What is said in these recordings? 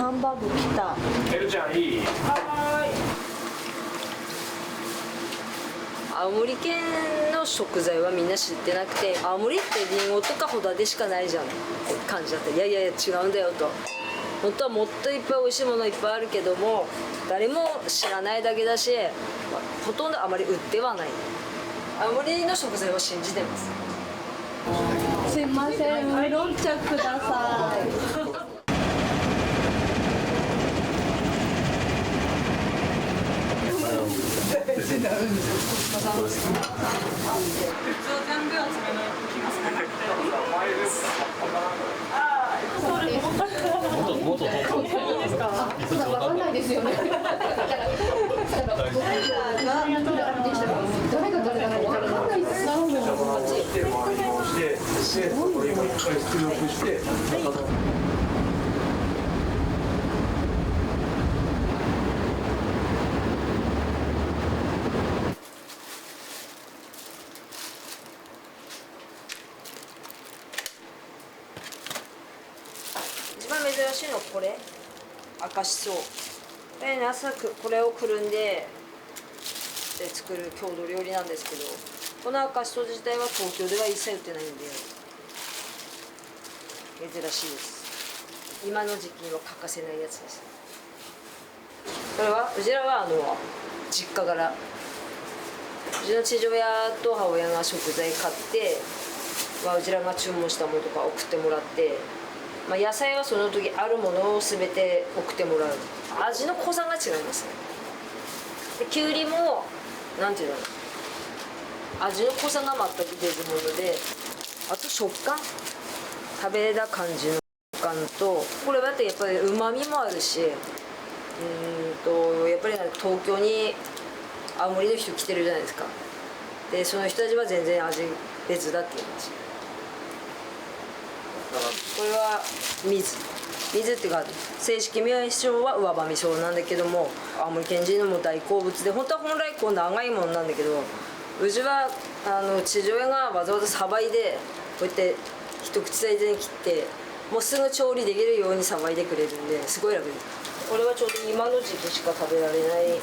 ハンバーグ来た。エルちゃんいい？はーい。青森県の食材はみんな知ってなくて、青森ってリンゴとかホタテしかないじゃんって感じだった。いやいやいや違うんだよと。本当はもっといっぱい美味しいものいっぱいあるけども、誰も知らないだけだし、ほとんどあまり売ってはない。青森の食材を信じてます。すいません、ウーロン茶ください。わかんないですよね。誰が誰だかわからないです。一番珍しいのはこれ、赤しそ。で朝これをくるんで作る郷土料理なんですけど、この赤しそ自体は東京では一切売ってないんで珍しいです。今の時期には欠かせないやつです。これはうちらは実家からうちの父親と母親が食材買って、うちらが注文したものとか送ってもらって、野菜はその時あるものを全て送ってもらう。味の濃さが違いますね。できゅうりもなんていうの、味の濃さが全く出ずもので、あと食感、食べた感じの食感と、これはやっぱりうまみもあるし、やっぱり東京に青森の人来てるじゃないですか。でその人たちは全然味別だって言います。これは水っていうか正式名称は上場味噌なんだけども、青森県人のも大好物で、本来こう長いものなんだけど、うちは父親がわざわざさばいでこうやって一口サイズに切って、もうすぐ調理できるようにさばいてくれるんで、すごい楽です。これはちょうど今の時期しか食べられないも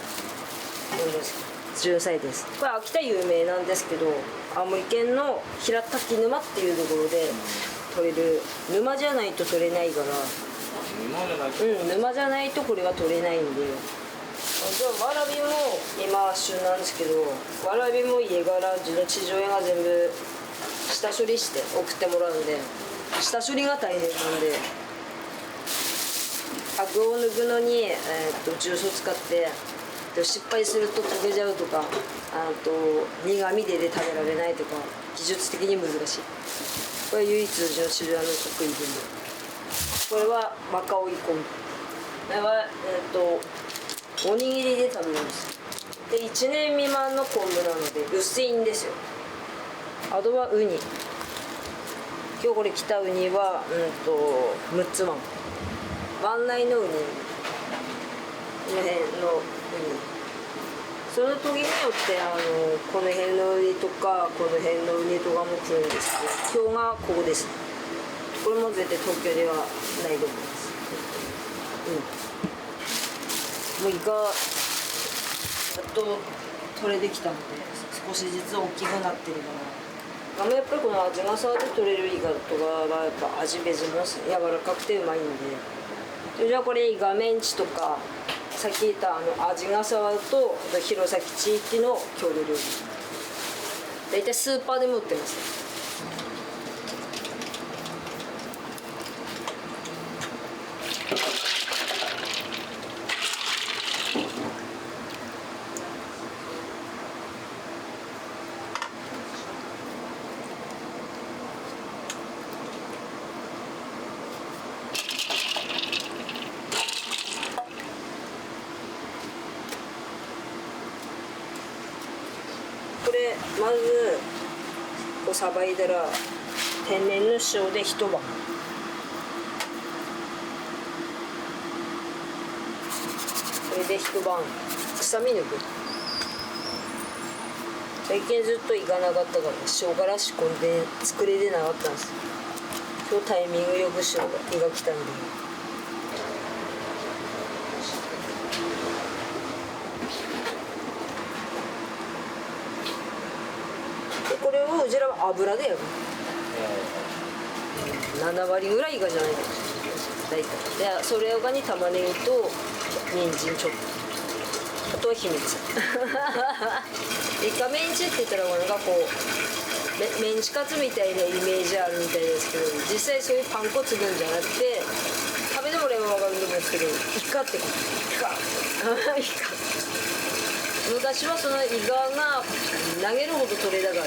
のです。純菜です。これ秋田有名なんですけど、青森県の平滝沼っていうところで取れる、沼じゃないと取れないから、沼じゃないとこれは取れないんで。わらびも今旬なんですけど、わらびも家からうちの父親が全部下処理して送ってもらうんで、下処理が大変なんで、アクを抜くのに、重曹使って、失敗すると溶けちゃうとか、苦味で食べられないとか、技術的に難しい。これ唯一うちの父親の得意分。これはマカオイコン。これはおにぎりで食べるんです。で1年未満の昆布なので薄いんですよ。あとはウニ。今日これ来たウニは6つ湾。湾内のウニ。この辺のウニ。その時によってこの辺のウニとかこの辺のウニとかも来るんですけど、今日がここです。これも絶対東京ではないと思います。もうイカやっと取れてきたので少しずつ大きくなってるから、やっぱりこの味が触って取れるイカとかはやっぱ味別も柔らかくてうまいんで、じゃあこれイカメンチとかさっき言った味が触ると弘前地域の郷土料理、大体スーパーでも売ってます。これまずこうさばいたら天然の塩で一晩、これで一晩臭み抜く。最近ずっと行かなかったから塩辛仕込んで作れてなかったんです。今日タイミングよく塩が来たんで、油で焼く。7割ぐらいイカじゃないかもしれない大体で、それに玉ねぎと人参ちょっと、あとは秘密イカメンチって言ったらなんかこうメンチカツみたいなイメージあるみたいですけど、実際そういうパン粉つくんじゃなくて、食べてもらえば分かると思うんですけど、イカってことイカイカ昔はそのイカが投げるほど取れたから、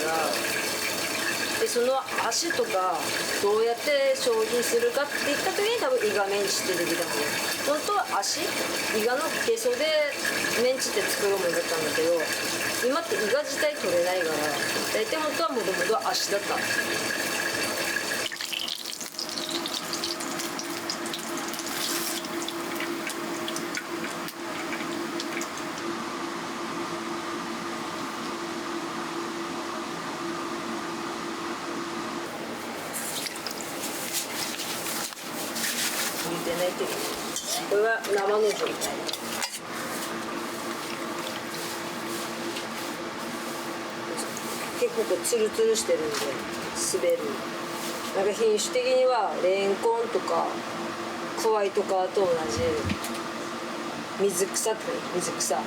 でその足とかどうやって消費するかって言った時に多分イカメンチってできたので、本当は足イカのゲソでメンチって作るもんだったんだけど、今ってイカ自体取れないから大体本当はもともとは足だった。これは生の状態。結構こうツルツルしてるんで滑る。なんか品種的にはレンコンとかクワイとかと同じ水草って水草。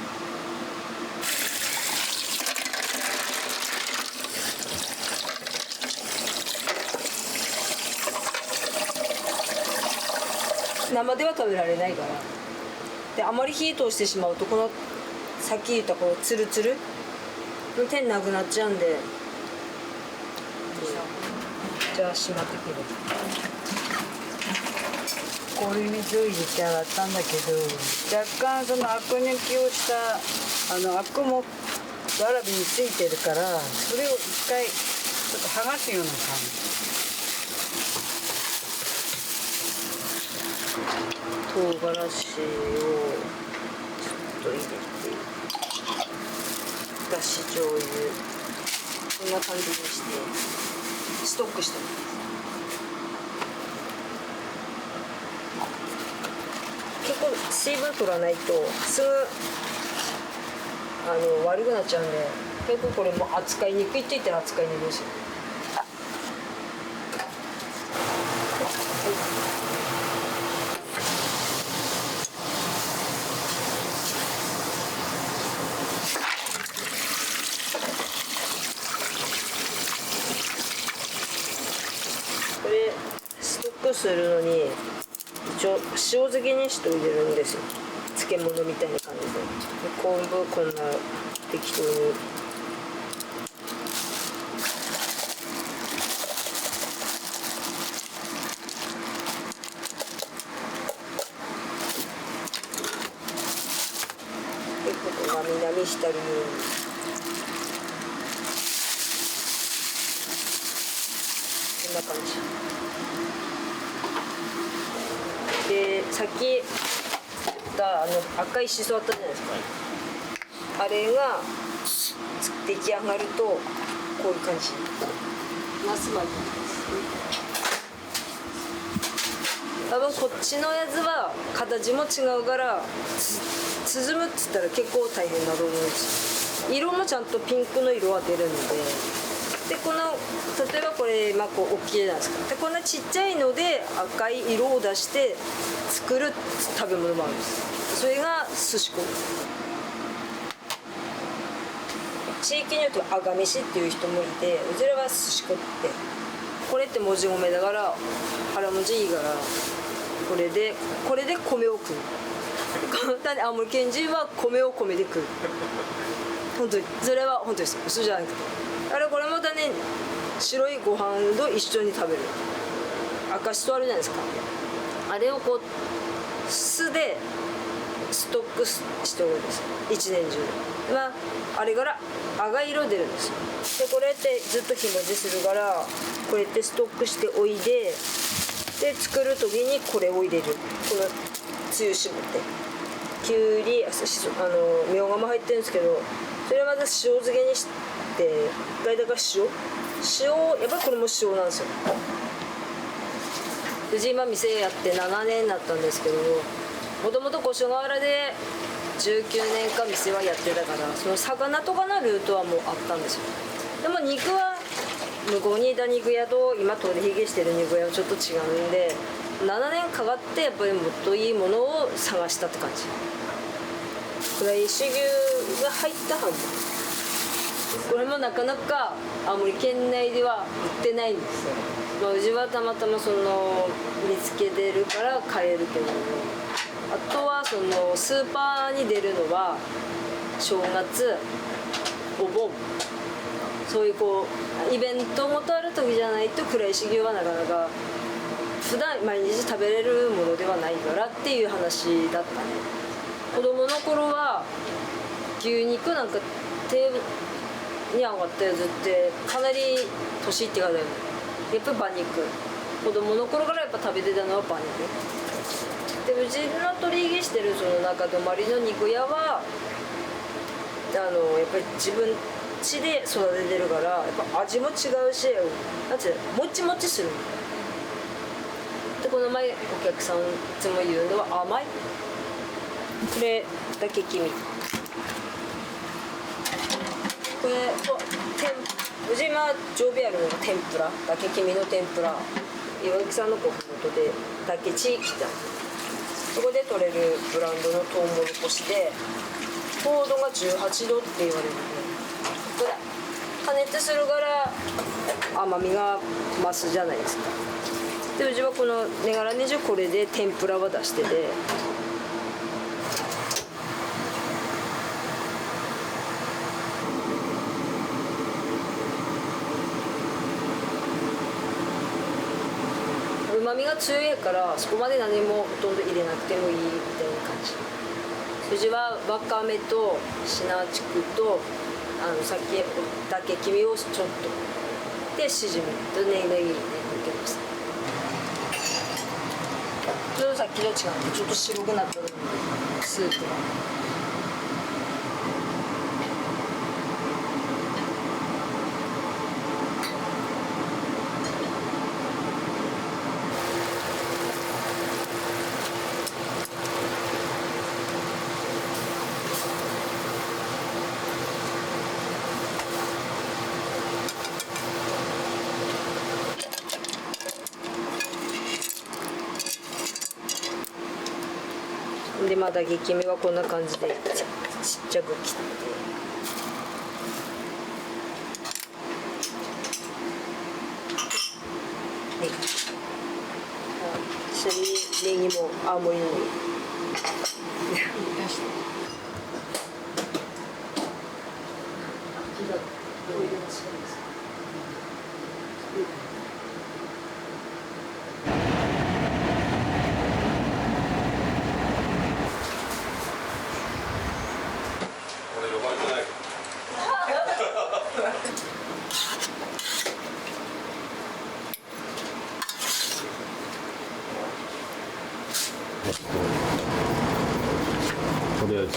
生では食べられないから。であまり火通してしまうとこのさっき言ったこのツルツルの点なくなっちゃうんで、じゃあしまってくる。氷水を入れて洗ったんだけど、若干そのアク抜きをしたアクもわらびについてるから、それを一回ちょっと剥がすような感じ。唐辛子をちょっと入れて、だし醤油こんな感じにしてストックしてます。結構水分取らないとすぐ悪くなっちゃうんで、結構これも扱いにくいって言ったら扱いにくいですよ。これストックするのに一応塩漬けにしておいてるんですよ。漬物みたいな感じで。昆布こんな適当に結構なみなみしたりこんな感じで、さっき言った赤いしそあったじゃないですか、あれが出来上がるとこういう感じ。ナス巻きです。多分こっちのやつは形も違うから包むっつったら結構大変だと思うんですよ。色もちゃんとピンクの色は出るんで、この例えばこれこう大きいじゃないですか。でこんなちっちゃいので赤い色を出して作る食べ物もあるんです。それが寿司粉。地域によっては赤飯っていう人もいて、うちらは寿司粉って、これってもち米だから腹持ちいいから、これで米を食う。簡単に青森県人は米を米で食う。本当にそれは本当です。嘘じゃなくて、あれこれまたね、白いご飯と一緒に食べる赤しそあるじゃないですか。あれをこう酢でストックしておくんです、一年中。あれから赤色出るんですよ。でこれってずっと日持ちするから、こうやってストックしておいで、で作る時にこれを入れる。このつゆ絞ってきゅうりみょうがも入ってるんですけど、それはまず塩漬けにしてだから塩やっぱりこれも塩なんですよ。うち今店やって7年になったんですけど、もともと五所川原で19年間店はやってたから、その魚とかのルートはもうあったんですよ。でも肉は向こうにいた肉屋と今取引してる肉屋はちょっと違うんで、7年かかってやっぱりもっといいものを探したって感じ。フライシ牛が入ったはず。これもなかなか青森県内では売ってないんですよ。まあ、うちはたまたまその見つけてるから買えるけど、あとはそのスーパーに出るのは正月、お盆、そういうこうイベントごとある時じゃないと倉石牛はなかなか普段毎日食べれるものではないからっていう話だったね。子供の頃は牛肉なんか手に上がったやつってかなり年いってからだよね。やっぱり馬肉、子供の頃からやっぱ食べてたのは馬肉で、うちの取引してるその中泊の肉屋はやっぱり自分家で育ててるからやっぱ味も違うし、なんていうの、もちもちするで、この前お客さんいつも言うのは甘い。これだけ黄身、これうち今常備あるのが天ぷらだけ黄身の天ぷら、岩木さんのごふもとでだけ地域だ、そこで取れるブランドのトウモロコシで糖度が18度って言われるので、これ加熱するから甘みが増すじゃないですか。でうちはこのねがらねじこれで天ぷらは出してて、うまみが強いからそこまで何もほとんど入れなくてもいいみたいな感じ。うちはわかめとシナチクとさっきだけ黄身をちょっとでしじみとネギねかけます。ちょっとさっきと違ってちょっと白くなったスープが。でまだ激目はこんな感じでちっちゃく切って、下にネギも青森のネギとりあえず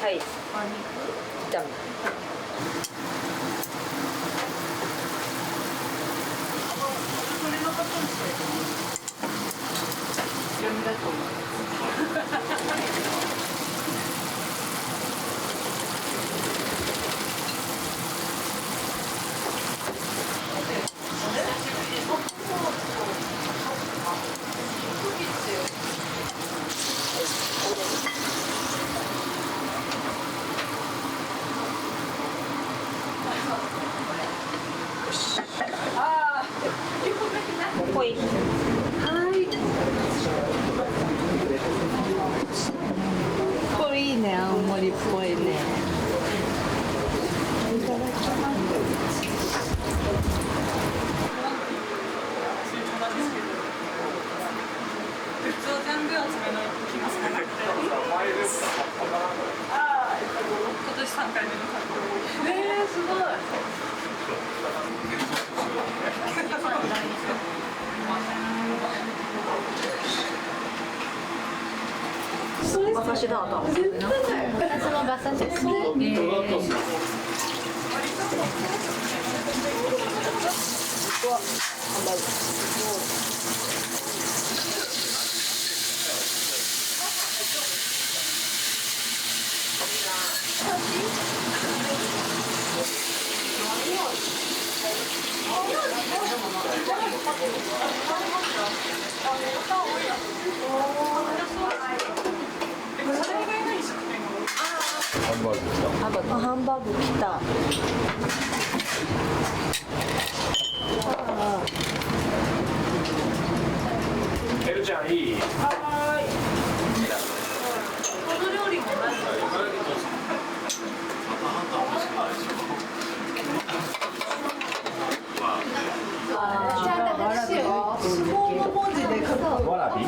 はい、炒め。濃い。これいいね、青森っぽいね。いただきます。今年3回目の格好。すごい。馬刺しだと。その馬刺しですね。こはハンバーグ。ハンバーグ来た。ハンバーグ来た。エルちゃんいい？わらび？こ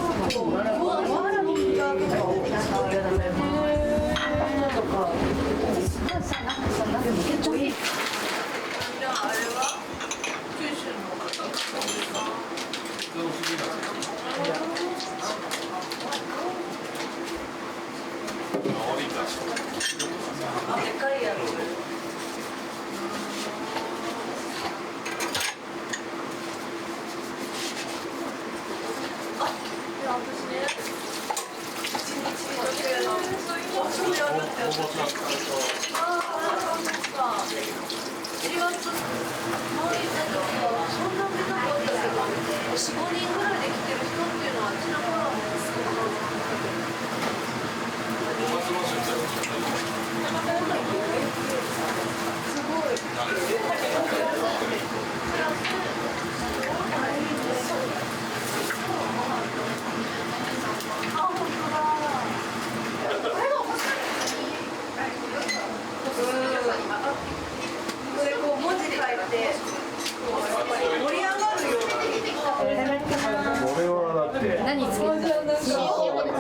れはだって何つけてたの？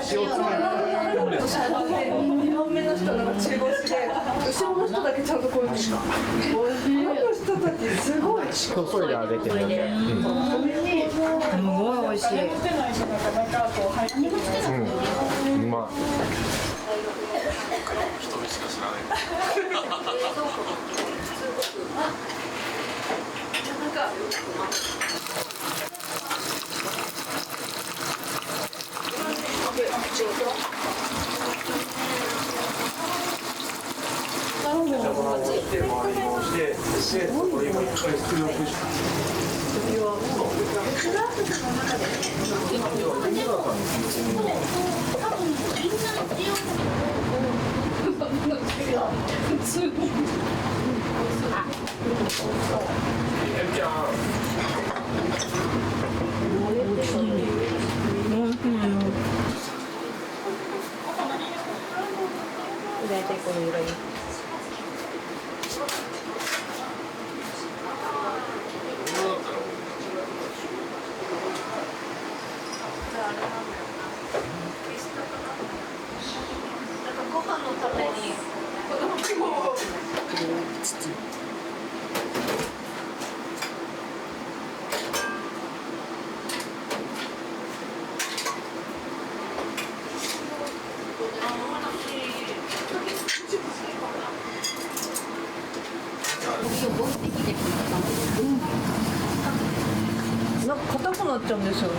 塩つ2番目の人なんか中腰で、後ろの人だけちゃんとこういう。前の人たちすごい。細いであれてるだけ。すごい美味しい。うまい。大体このぐらい。ご飯のために子供も。なんか硬くなっちゃうんですよね。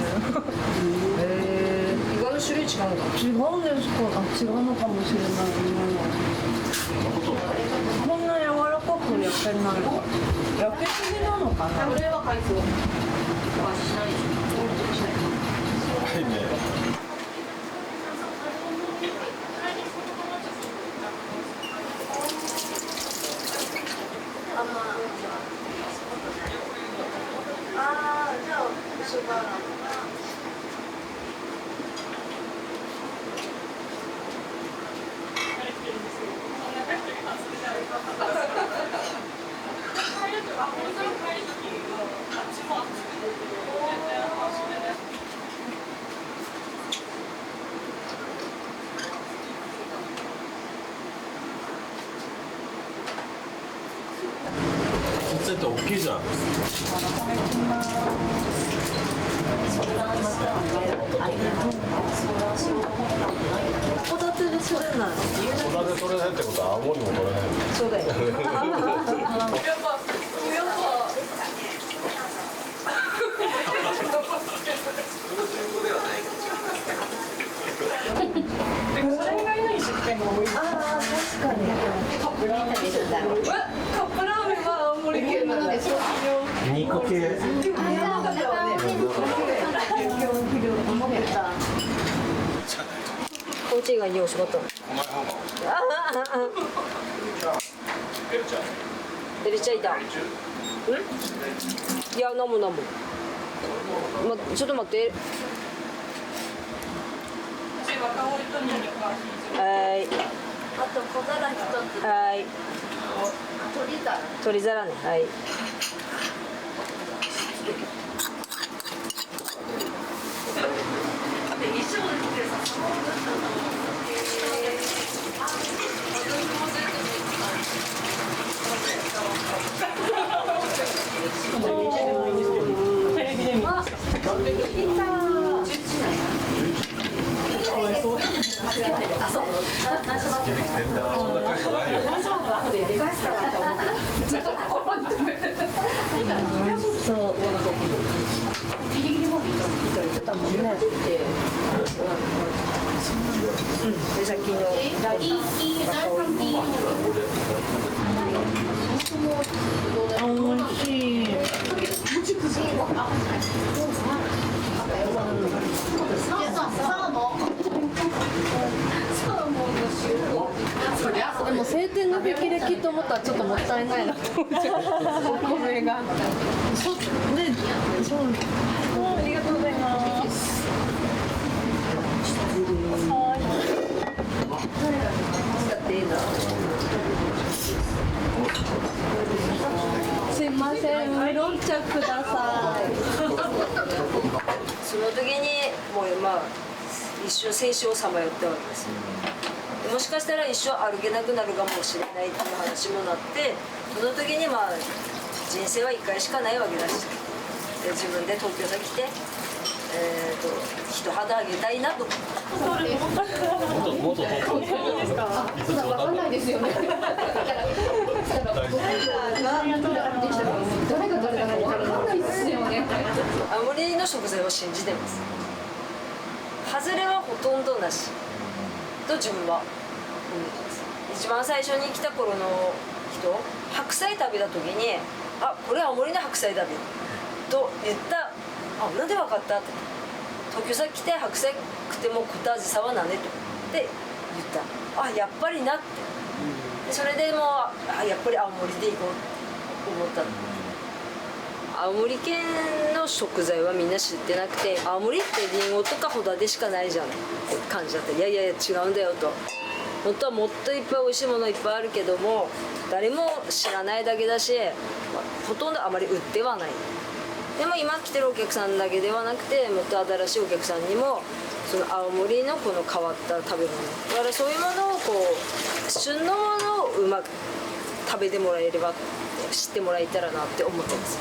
意外と種類違うんだ。違うんですか。違うのかもしれない。こんな柔らかく焼けない。焼けすぎなのかな。これは海藻。はいね。じゃあ一緒だな。ちょっと大きいじゃん。ホタテでそれなの。ホタテ取れないってことは青森も取れない。そうだよ。やっぱコーチ以外にお仕事エルちゃんいた。ん？いや、飲む。ちょっと待って。はい。あと小皿一つ。はい。取り皿ね。はい。でさっきのでも晴天の霹靂と思ったらちょっともったいないなと思っちゃう。お米が。ありがとうございます。すいません、ウーロン茶ください。その時にもう一瞬生死をさまよったわけですよ。もしかしたら一生歩けなくなるかもしれないっていう話もなって、その時に人生は1回しかないわけだし、で自分で東京に来て、一肌あげたいなと。もっとわかんないですよね。誰が誰だかわかんないですよね。青森の食材を信じてます。外れはほとんどなしと自分は思ってます。一番最初に来た頃の人、白菜食べた時に「あ、これ青森の白菜だべ」と言った「あ、なんでわかった?」って「東京さ来て白菜食っても食った味さはなんね」とって言った「あ、やっぱりな」ってでそれでもうあ、やっぱり青森で行こうって思ったの。青森県の食材はみんな知ってなくて、青森ってリンゴとかホタテしかないじゃんって感じだった。いやいや違うんだよと、本当はもっといっぱい美味しいものいっぱいあるけども誰も知らないだけだし、ほとんどあまり売ってはない。でも今来てるお客さんだけではなくて、もっと新しいお客さんにもその青森のこの変わった食べ物だから、そういうものを旬のものをうまく食べてもらえれば、知ってもらえたらなって思ってます。